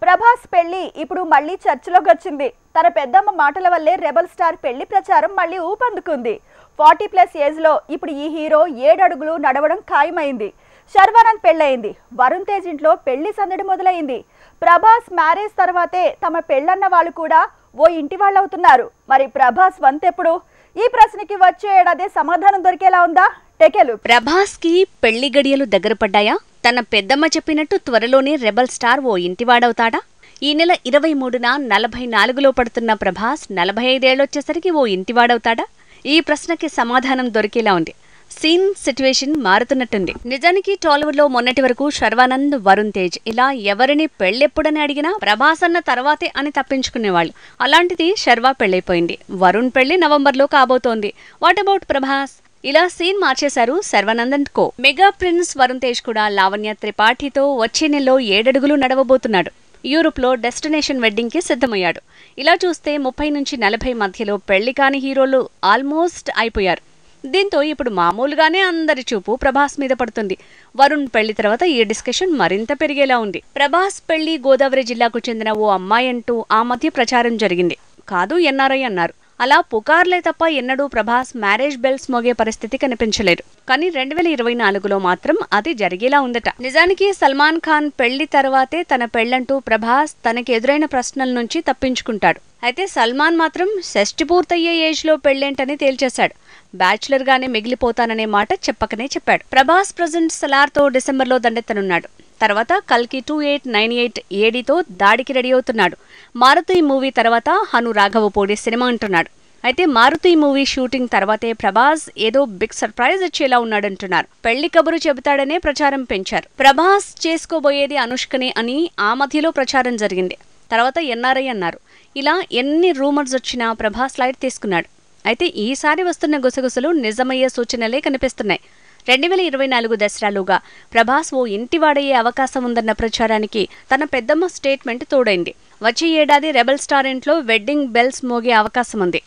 ప్రభాస్ పెళ్లి ఇప్పుడు మళ్ళీ చర్చలోకి వచ్చింది. తన పెద్దమ్మ మాటల వల్లే రెబల్ స్టార్ పెళ్లి ప్రచారం మళ్ళీ ఊపందుకుంది. 40+ ఏజ్ లో ఇప్పుడు ఈ హీరో 7 అడుగులు నడవడం ఖాయమైంది. శర్వానంద్ పెళ్లయింది. వరుణ్ తేజ్ ఇంట్లో పెళ్లి సందడి మొదలైంది. ప్రభాస్ మ్యారేజ్ తర్వాతే తమ పెళ్లన్న వాళ్ళు కూడా ఓ ఇంటి వాళ్ళు అవుతున్నారు. మరి ప్రభాస్ వంతెప్పుడు? ఈ ప్రశ్నకి వచ్చే ఏడాది సమాధానం దొరికేలా ఉందా? టెకెలు ప్రభాస్ కి పెళ్లి గడియలు దగ్గర పడ్డాయా? తన పెద్దమ్మ చెప్పినట్టు త్వరలోనే రెబల్ స్టార్ ఓ ఇంటివాడవుతాడా? ఈ నెల 23న 44లో పడుతున్న ప్రభాస్ 45 ఏళ్లొచ్చేసరికి ఓ ఇంటివాడవుతాడా? ఈ ప్రశ్నకి సమాధానం దొరికేలా ఉంది. సీన్ సిట్యుయేషన్ మారుతున్నట్టుంది. నిజానికి టాలీవుడ్ లో మొన్నటి వరకు శర్వానంద్, వరుణ్ తేజ్ ఇలా ఎవరిని పెళ్లెప్పుడని అడిగినా ప్రభాస్ అన్న తర్వాతే అని తప్పించుకునేవాళ్లు. అలాంటిది శర్వా పెళ్లైపోయింది. వరుణ్ పెళ్లి నవంబర్లో కాబోతోంది. What about Prabhas? ఇలా సీన్ మార్చేశారు Sharwanand and co. Mega prince Varun Tej కూడా లావణ్య త్రిపాఠితో వచ్చే నెలలో 7 అడుగులు నడవబోతున్నాడు. యూరోప్ లో డెస్టినేషన్ వెడ్డింగ్ కి సిద్ధమయ్యాడు. ఇలా చూస్తే 30 నుంచి 40 మధ్యలో పెళ్లి కాని హీరోలు ఆల్మోస్ట్ అయిపోయారు. దీంతో ఇప్పుడు మామూలుగానే అందరి చూపు ప్రభాస్ మీద పడుతుంది. వరుణ్ పెళ్లి తర్వాత ఈ డిస్కషన్ మరింత పెరిగేలా ఉంది. ప్రభాస్ పెళ్లి గోదావరి జిల్లాకు చెందిన ఓ అమ్మాయి అంటూ ఆ మధ్య ప్రచారం జరిగింది. కాదు, ఎన్ఆర్ఐ అన్నారు. అలా పుకార్లే తప్ప ఎన్నడూ ప్రభాస్ మ్యారేజ్ బెల్స్ మోగే పరిస్థితి కనిపించలేదు. కానీ 2024లో మాత్రం అది జరిగేలా ఉందట. నిజానికి సల్మాన్ ఖాన్ పెళ్లి తర్వాతే తన పెళ్లంటూ ప్రభాస్ తనకి ఎదురైన ప్రశ్నల నుంచి తప్పించుకుంటాడు. అయితే సల్మాన్ మాత్రం షష్టి పూర్తయ్యే ఏజ్ లో పెళ్లేంటని తేల్చేశాడు. బ్యాచులర్ గానే మిగిలిపోతాననే మాట చెప్పకనే చెప్పాడు. ప్రభాస్ ప్రెజెంట్ సలార్తో డిసెంబర్లో దండెత్తనున్నాడు. తర్వాత కల్కి 2898 ఏడీతో దాడికి రెడీ అవుతున్నాడు. మారుతి మూవీ తర్వాత హను రాఘవపూడి సినిమా అంటున్నాడు. అయితే మారుతి మూవీ షూటింగ్ తర్వాతే ప్రభాస్ ఏదో బిగ్ సర్ప్రైజ్ ఇచ్చేలా ఉన్నాడంటున్నారు. పెళ్లి కబురు చెబుతాడనే ప్రచారం పెంచారు. ప్రభాస్ చేసుకోబోయేది అనుష్కనే అని ఆ మధ్యలో ప్రచారం జరిగింది. తర్వాత ఎన్ఆర్ఐ అన్నారు. ఇలా ఎన్ని రూమర్స్ వచ్చినా ప్రభాస్ లైట్ తీసుకున్నాడు. అయితే ఈసారి వస్తున్న గుసగుసలు నిజమయ్యే సూచనలే కనిపిస్తున్నాయి. 2024 దసరాలోగా ప్రభాస్ ఓ ఇంటివాడయ్యే అవకాశం ఉందన్న ప్రచారానికి తన పెద్దమ్మ స్టేట్మెంట్ తోడైంది. వచ్చే ఏడాది రెబల్ స్టార్ ఇంట్లో వెడ్డింగ్ బెల్స్ మోగే అవకాశం ఉంది.